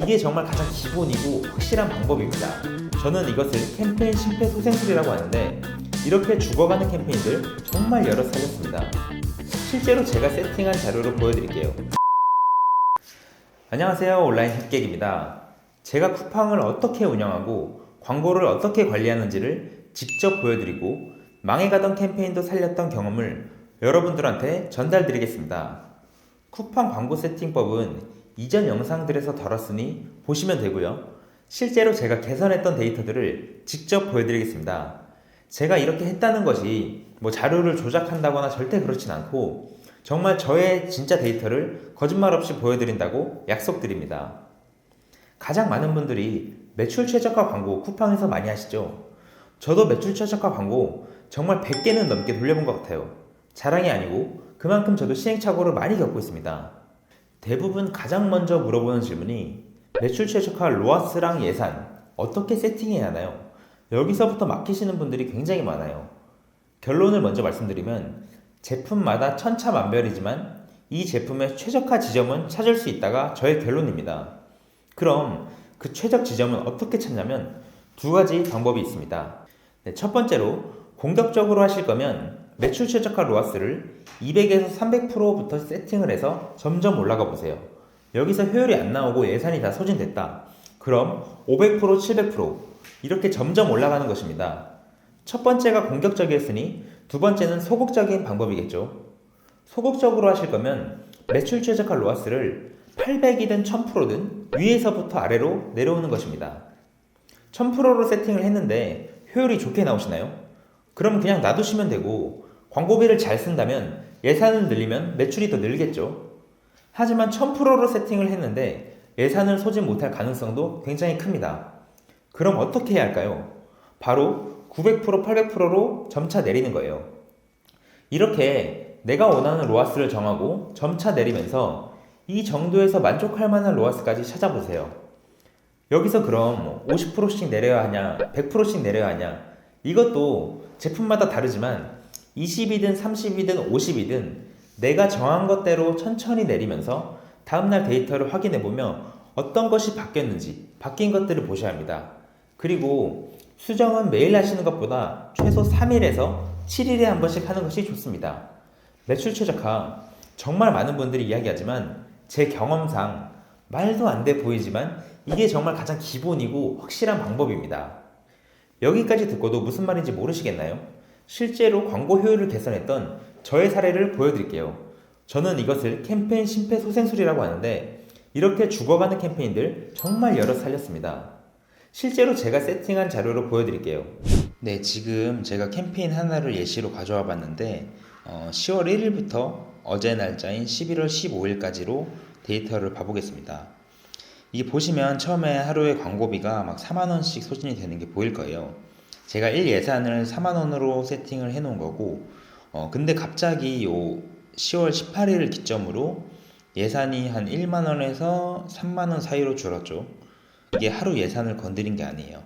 이게 정말 가장 기본이고 확실한 방법입니다. 저는 이것을 캠페인 심폐소생술이라고 하는데 이렇게 죽어가는 캠페인들 정말 여러 살렸습니다. 실제로 제가 세팅한 자료로 보여드릴게요. 안녕하세요, 온라인 햇객입니다. 제가 쿠팡을 어떻게 운영하고 광고를 어떻게 관리하는지를 직접 보여드리고 망해가던 캠페인도 살렸던 경험을 여러분들한테 전달드리겠습니다. 쿠팡 광고 세팅법은 이전 영상들에서 다뤘으니 보시면 되고요. 실제로 제가 개선했던 데이터들을 직접 보여드리겠습니다. 제가 이렇게 했다는 것이 자료를 조작한다거나 절대 그렇진 않고 정말 저의 진짜 데이터를 거짓말 없이 보여드린다고 약속드립니다. 가장 많은 분들이 매출 최저가 광고 쿠팡에서 많이 하시죠. 저도 매출 최저가 광고 정말 100개는 넘게 돌려본 것 같아요. 자랑이 아니고 그만큼 저도 시행착오를 많이 겪고 있습니다. 대부분 가장 먼저 물어보는 질문이 매출 최저가 로아스랑 예산 어떻게 세팅해야 하나요? 여기서부터 막히시는 분들이 굉장히 많아요. 결론을 먼저 말씀드리면 제품마다 천차만별이지만 이 제품의 최적화 지점은 찾을 수 있다가 저의 결론입니다. 그럼 그 최적 지점은 어떻게 찾냐면 두 가지 방법이 있습니다. 첫 번째로 공격적으로 하실 거면 매출 최저가 로아스를 200에서 300%부터 세팅을 해서 점점 올라가 보세요. 여기서 효율이 안 나오고 예산이 다 소진됐다. 그럼 500%, 700% 이렇게 점점 올라가는 것입니다. 첫 번째가 공격적이었으니 두 번째는 소극적인 방법이겠죠. 소극적으로 하실 거면 매출 최저가 로아스를 800이든 1000%든 위에서부터 아래로 내려오는 것입니다. 1000%로 세팅을 했는데 효율이 좋게 나오시나요? 그럼 그냥 놔두시면 되고 광고비를 잘 쓴다면 예산을 늘리면 매출이 더 늘겠죠. 하지만 1000%로 세팅을 했는데 예산을 소진 못할 가능성도 굉장히 큽니다. 그럼 어떻게 해야 할까요? 바로 900%, 800%로 점차 내리는 거예요. 이렇게 내가 원하는 로아스를 정하고 점차 내리면서 이 정도에서 만족할 만한 로아스까지 찾아보세요. 여기서 그럼 50%씩 내려야 하냐, 100%씩 내려야 하냐, 이것도 제품마다 다르지만 20이든 30이든 50이든 내가 정한 것대로 천천히 내리면서 다음날 데이터를 확인해보며 어떤 것이 바뀌었는지 바뀐 것들을 보셔야 합니다. 그리고 수정은 매일 하시는 것보다 최소 3일에서 7일에 한 번씩 하는 것이 좋습니다. 매출 최저가 정말 많은 분들이 이야기하지만 제 경험상 말도 안 돼 보이지만 이게 정말 가장 기본이고 확실한 방법입니다. 여기까지 듣고도 무슨 말인지 모르시겠나요? 실제로 광고 효율을 개선했던 저의 사례를 보여드릴게요. 저는 이것을 캠페인 심폐소생술이라고 하는데 이렇게 죽어가는 캠페인들 정말 여러 살렸습니다. 실제로 제가 세팅한 자료로 보여드릴게요. 네, 지금 제가 캠페인 하나를 예시로 가져와 봤는데 10월 1일부터 어제 날짜인 11월 15일까지로 데이터를 봐보겠습니다. 이게 보시면 처음에 하루에 광고비가 막 4만원씩 소진이 되는 게 보일 거예요. 제가 1 예산을 4만원으로 세팅을 해 놓은 거고 근데 갑자기 요 10월 18일 기점으로 예산이 한 1만원에서 3만원 사이로 줄었죠. 이게 하루 예산을 건드린 게 아니에요.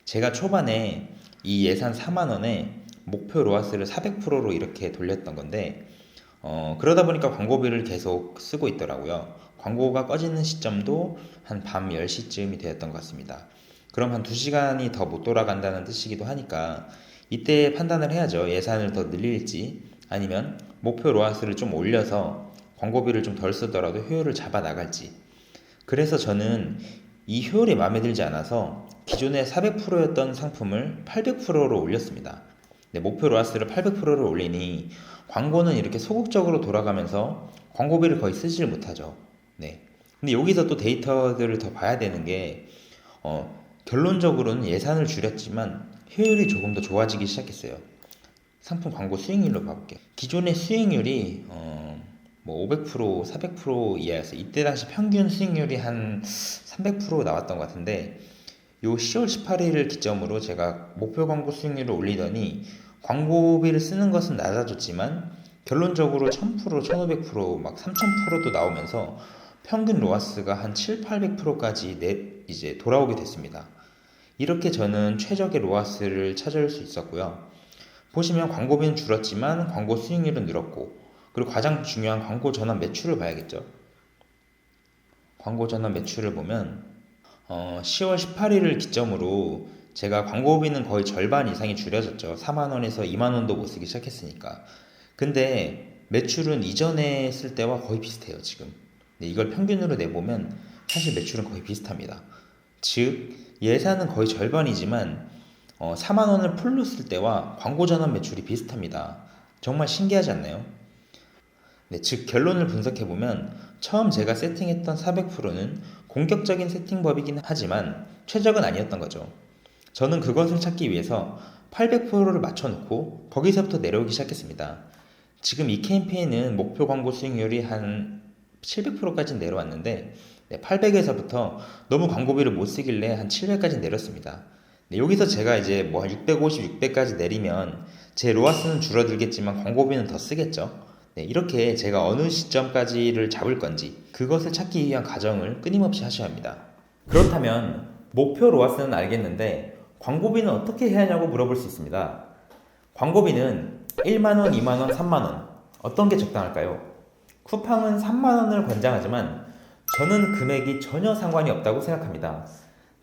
제가 초반에 이 예산 4만원에 목표 로아스를 400%로 이렇게 돌렸던 건데 그러다 보니까 광고비를 계속 쓰고 있더라고요. 광고가 꺼지는 시점도 한 밤 10시쯤이 되었던 것 같습니다. 그럼 한 2시간이 더 못 돌아간다는 뜻이기도 하니까 이때 판단을 해야죠. 예산을 더 늘릴지 아니면 목표 로아스를 좀 올려서 광고비를 좀 덜 쓰더라도 효율을 잡아 나갈지. 그래서 저는 이 효율이 마음에 들지 않아서 기존에 400%였던 상품을 800%로 올렸습니다. 네, 목표 로아스를 800%로 올리니 광고는 이렇게 소극적으로 돌아가면서 광고비를 거의 쓰질 못하죠. 네. 근데 여기서 또 데이터들을 더 봐야 되는 게 결론적으로는 예산을 줄였지만 효율이 조금 더 좋아지기 시작했어요. 상품 광고 수익률로 봐볼게요. 기존의 수익률이 500%, 400% 이하였어요. 이때 당시 평균 수익률이 한 300% 나왔던 것 같은데 요 10월 18일을 기점으로 제가 목표 광고 수익률을 올리더니 광고비를 쓰는 것은 낮아졌지만 결론적으로 1000%, 1500%, 막 3000%도 나오면서 평균 로아스가 한 7, 800%까지 이제 돌아오게 됐습니다. 이렇게 저는 최적의 로아스를 찾을 수 있었고요. 보시면 광고비는 줄었지만 광고 수익률은 늘었고, 그리고 가장 중요한 광고 전환 매출을 봐야겠죠. 광고 전환 매출을 보면 10월 18일을 기점으로 제가 광고비는 거의 절반 이상이 줄여졌죠. 4만 원에서 2만 원도 못 쓰기 시작했으니까. 근데 매출은 이전에 쓸 때와 거의 비슷해요, 지금. 이걸 평균으로 내보면 사실 매출은 거의 비슷합니다. 즉 예산은 거의 절반이지만 4만 원을 풀로 쓸 때와 광고 전환 매출이 비슷합니다. 정말 신기하지 않나요? 네, 즉 결론을 분석해보면 처음 제가 세팅했던 400%는 공격적인 세팅법이긴 하지만 최적은 아니었던 거죠. 저는 그것을 찾기 위해서 800%를 맞춰놓고 거기서부터 내려오기 시작했습니다. 지금 이 캠페인은 목표 광고 수익률이 한 700%까지 내려왔는데 800에서부터 너무 광고비를 못 쓰길래 한 700까지 내렸습니다. 여기서 제가 이제 뭐 650, 600까지 내리면 제 로아스는 줄어들겠지만 광고비는 더 쓰겠죠. 이렇게 제가 어느 시점까지를 잡을 건지 그것을 찾기 위한 과정을 끊임없이 하셔야 합니다. 그렇다면 목표 로아스는 알겠는데 광고비는 어떻게 해야 하냐고 물어볼 수 있습니다. 광고비는 1만원, 2만원, 3만원 어떤 게 적당할까요? 쿠팡은 3만원을 권장하지만 저는 금액이 전혀 상관이 없다고 생각합니다.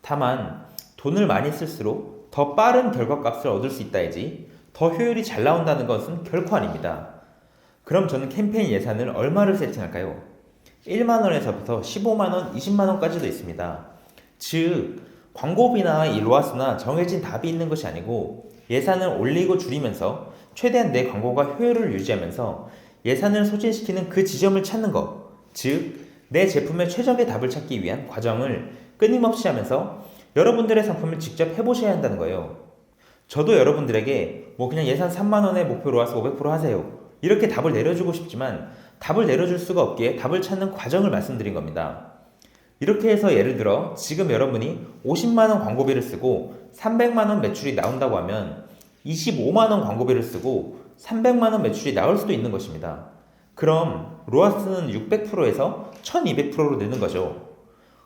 다만 돈을 많이 쓸수록 더 빠른 결과값을 얻을 수 있다야지 더 효율이 잘 나온다는 것은 결코 아닙니다. 그럼 저는 캠페인 예산을 얼마를 세팅할까요? 1만원에서부터 15만원, 20만원까지도 있습니다. 즉 광고비나 이 로아스나 정해진 답이 있는 것이 아니고 예산을 올리고 줄이면서 최대한 내 광고가 효율을 유지하면서 예산을 소진시키는 그 지점을 찾는 것, 즉 내 제품의 최적의 답을 찾기 위한 과정을 끊임없이 하면서 여러분들의 상품을 직접 해보셔야 한다는 거예요. 저도 여러분들에게 뭐 그냥 예산 3만원에 목표 로아스 500% 하세요 이렇게 답을 내려주고 싶지만 답을 내려줄 수가 없기에 답을 찾는 과정을 말씀드린 겁니다. 이렇게 해서 예를 들어 지금 여러분이 50만원 광고비를 쓰고 300만원 매출이 나온다고 하면 25만원 광고비를 쓰고 300만원 매출이 나올 수도 있는 것입니다. 그럼 로아스는 600%에서 1200%로 느는 거죠.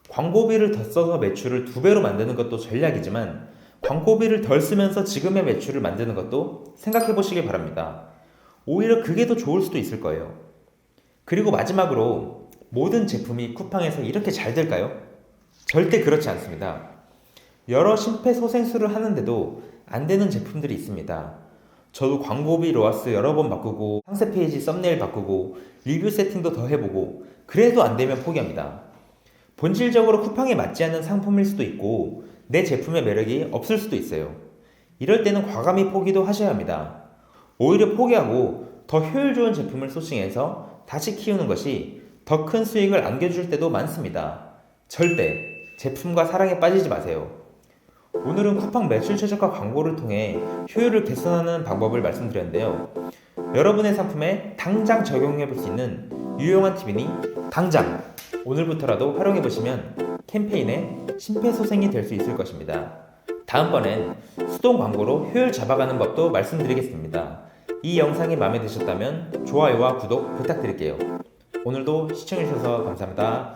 광고비를 더 써서 매출을 2배로 만드는 것도 전략이지만 광고비를 덜 쓰면서 지금의 매출을 만드는 것도 생각해 보시길 바랍니다. 오히려 그게 더 좋을 수도 있을 거예요. 그리고 마지막으로 모든 제품이 쿠팡에서 이렇게 잘 될까요? 절대 그렇지 않습니다. 여러 심폐소생술을 하는데도 안 되는 제품들이 있습니다. 저도 광고비 로아스 여러 번 바꾸고 상세 페이지 썸네일 바꾸고 리뷰 세팅도 더 해보고 그래도 안 되면 포기합니다. 본질적으로 쿠팡에 맞지 않는 상품일 수도 있고 내 제품의 매력이 없을 수도 있어요. 이럴 때는 과감히 포기도 하셔야 합니다. 오히려 포기하고 더 효율 좋은 제품을 소싱해서 다시 키우는 것이 더 큰 수익을 안겨줄 때도 많습니다. 절대 제품과 사랑에 빠지지 마세요. 오늘은 쿠팡 매출 최저가 광고를 통해 효율을 개선하는 방법을 말씀드렸는데요. 여러분의 상품에 당장 적용해 볼 수 있는 유용한 팁이니 당장 오늘부터라도 활용해 보시면 캠페인의 심폐소생이 될 수 있을 것입니다. 다음번엔 수동 광고로 효율 잡아가는 법도 말씀드리겠습니다. 이 영상이 마음에 드셨다면 좋아요와 구독 부탁드릴게요. 오늘도 시청해주셔서 감사합니다.